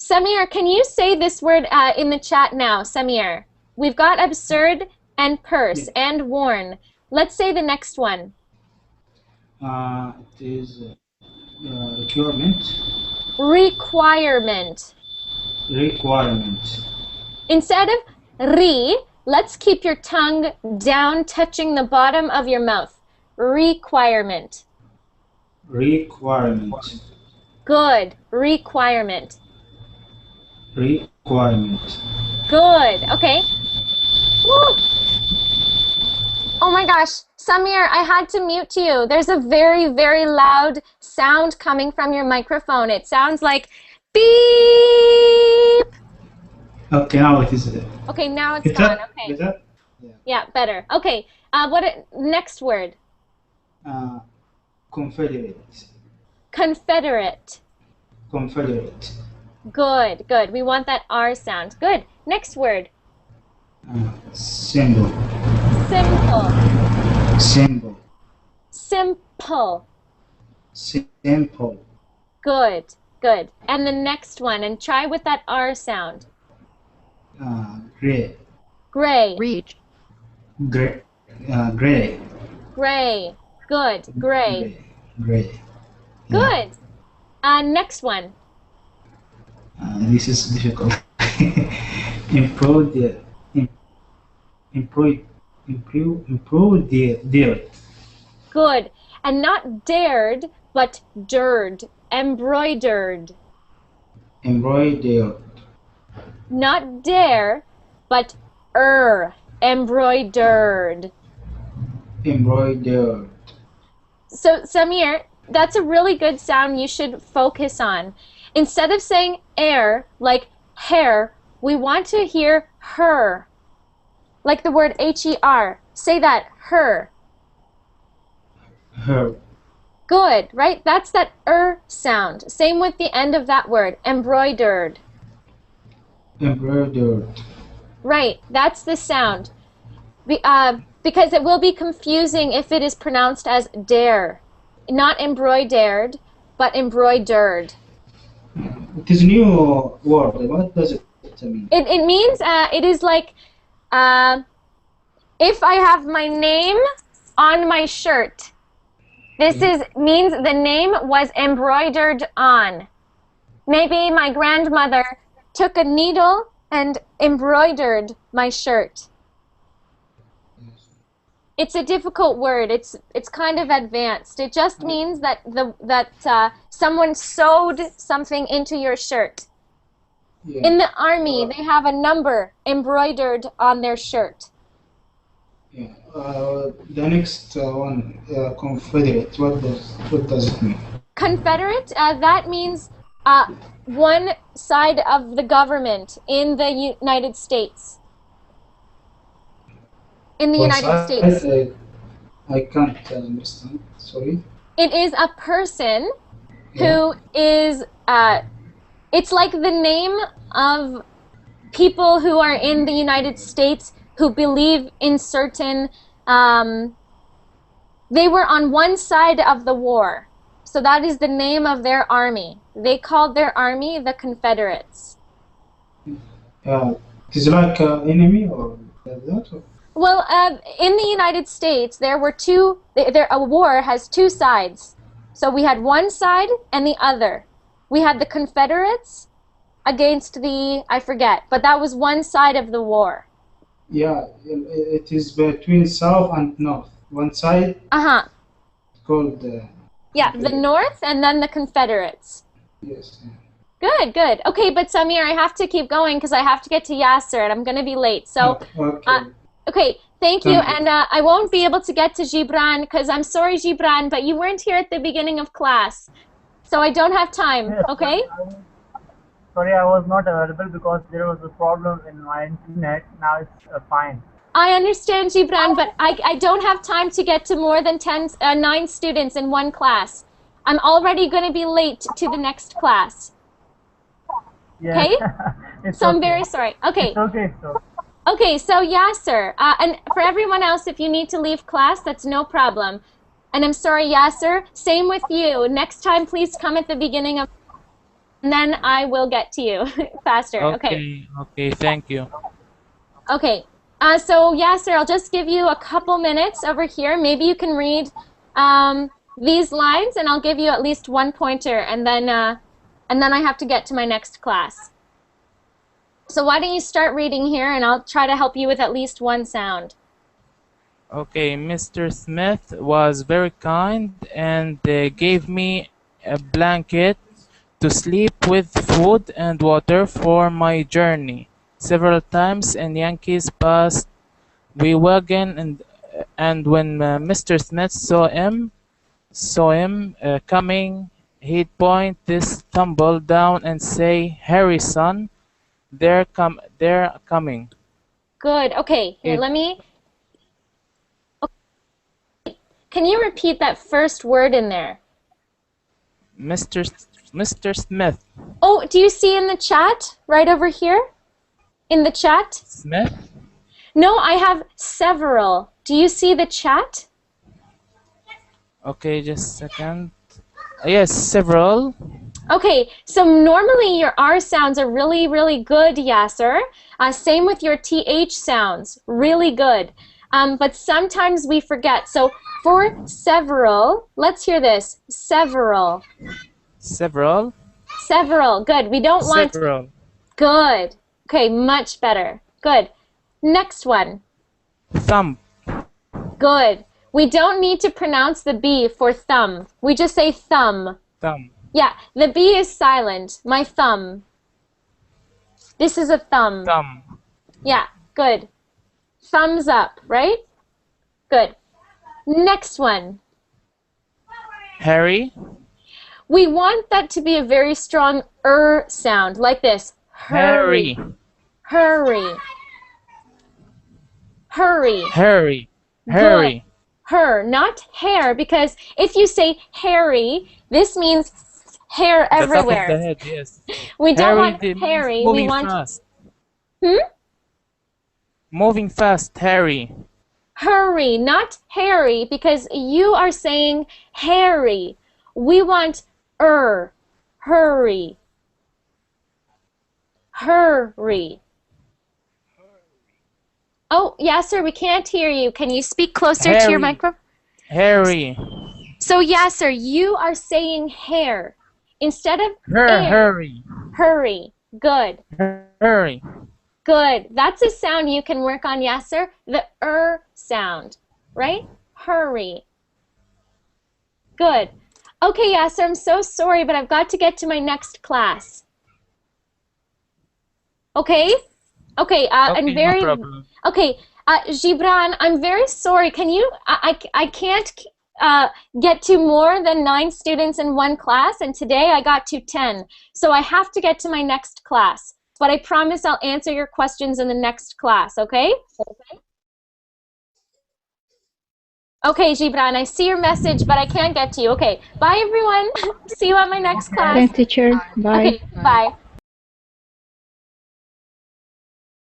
A: Samir, can you say this word in the chat now, Samir? We've got absurd and purse
E: Yeah.
A: and worn. Let's say the next one.
E: It is requirement.
A: Requirement.
E: Requirement.
A: Instead of let's keep your tongue down, touching the bottom of your mouth. Requirement.
E: Requirement.
A: Good. Requirement.
E: Requirement.
A: Good. Okay. Woo. Oh my gosh, Samir, I had to mute you. There's a very, very loud sound coming from your microphone. It sounds like beep.
E: Okay, now it is
A: Okay, now it's
E: better.
A: gone. Okay.
E: Better. Yeah.
A: Yeah, better. Okay. Next word?
E: Confederate.
A: Confederate.
E: Confederate.
A: Good, good. We want that R sound. Good. Next word?
E: Symbol.
A: Simple.
E: Symbol.
A: Simple.
E: Simple.
A: Good, good. And the next one, and try with that R sound.
E: Gray.
A: Gray.
G: Reach.
E: Gray. Gray.
A: Gray. Good. Gray.
E: Gray.
A: Good. Next one.
E: This is difficult. Improve the deal.
A: Good. And not dared, but dirred. Embroidered.
E: Embroidered.
A: Not dare, but embroidered.
E: Embroidered.
A: So, Samir, that's a really good sound you should focus on. Instead of saying air, like hair, we want to hear her. Like the word H-E-R. Say that, her.
E: Her.
A: Good, right? That's that sound. Same with the end of that word, embroidered.
E: Embroidered.
A: Right, that's the sound. Because it will be confusing if it is pronounced as dare. Not embroidered, but embroidered.
E: It is a new word. What does it mean?
A: It means, it is like, if I have my name on my shirt, this means the name was embroidered on. Maybe my grandmother took a needle and embroidered my shirt. It's a difficult word. It's kind of advanced. It just means that someone sewed something into your shirt.
E: Yeah.
A: In the army, they have a number embroidered on their shirt.
E: Yeah. The next one, Confederate. What does it mean?
A: Confederate, that means one side of the government in the United States. In the United States.
E: I can't understand. Sorry.
A: It is a person who is, it's like the name of people who are in the United States who believe in certain, they were on one side of the war. So that is the name of their army. They called their army the Confederates.
E: It is like enemy or like that? Or?
A: Well, in the United States, there were a war has two sides. So we had one side and the other. We had the Confederates against I forget, but that was one side of the war.
E: Yeah, it is between south and north. One side called...
A: yeah, the North and then the Confederates.
E: Yes.
A: Good, good. Okay, but Samir, I have to keep going because I have to get to Yasser and I'm going to be late. So, okay, thank you. And I won't be able to get to Gibran because I'm sorry, Gibran, but you weren't here at the beginning of class. So I don't have time, okay?
J: Sorry, I was not available because there was a problem in my internet. Now it's fine.
A: I understand, Gibran, but I don't have time to get to more than 9 students in one class. I'm already going to be late to the next class.
J: Yes.
A: Okay? So I'm very sorry. Okay.
J: It's okay, so.
A: Okay, so Yasser, and for everyone else, if you need to leave class, that's no problem. And I'm sorry, Yasser, same with you. Next time, please come at the beginning of, and then I will get to you faster. Okay.
K: Okay, thank you.
A: Okay. So Yasser, I'll just give you a couple minutes over here. Maybe you can read these lines, and I'll give you at least one pointer, and then I have to get to my next class. So why don't you start reading here, and I'll try to help you with at least one sound.
K: Okay, Mr. Smith was very kind and gave me a blanket to sleep with food and water for my journey. Several times in Yankees past we wagon and when Mr. Smith saw him coming, he'd point this tumble down and say, "Hurry, son, they're coming."
A: Good. Okay, here,
K: It,
A: let me. Can you repeat that first word in there?
K: Mr. Smith.
A: Oh, do you see in the chat right over here? In the chat?
K: Smith?
A: No, I have several. Do you see the chat?
K: Okay, just a second. Yes, several.
A: Okay, so normally your R sounds are really, really good, Yasser. Same with your TH sounds, really good. But sometimes we forget. So for several, let's hear this. Several.
K: Several.
A: Several, good. We don't want...
K: Several.
A: Good. Okay, much better. Good. Next one.
K: Thumb.
A: Good. We don't need to pronounce the B for thumb. We just say thumb.
K: Thumb.
A: Yeah, the B is silent. My thumb. This is a thumb.
K: Thumb.
A: Yeah, good. Thumbs up, right? Good. Next one.
K: Harry.
A: We want that to be a very strong sound, like this. Hurry. Hurry. Hurry.
K: Hurry. Hurry.
A: Good. Her, not hair, because if you say hairy, this means hair everywhere.
K: The top of the head, yes.
A: We don't
K: Harry,
A: want hairy.
K: Moving
A: We want
K: fast.
A: Moving
K: fast, Harry.
A: Hurry, not hairy, because you are saying hairy. We want hurry. Hurry. Oh, Yasser, we can't hear you. Can you speak closer to your microphone?
K: Harry.
A: So, Yasser, you are saying hair instead of air.
K: Hurry.
A: Hurry. Good.
K: Hurry.
A: Good. That's a sound you can work on, Yasser. The sound, right? Hurry. Good. Okay, Yasser, I'm so sorry, but I've got to get to my next class. Okay? Okay, I'm very...
K: No problem.
A: Okay, Gibran, I'm very sorry. Can you... I can't get to more than 9 students in one class, and today I got to 10. So I have to get to my next class. But I promise I'll answer your questions in the next class, okay? Okay, Gibran, I see your message, but I can't get to you. Okay, bye everyone. See you at my next class.
G: Thanks, teacher. Bye.
A: Okay, bye.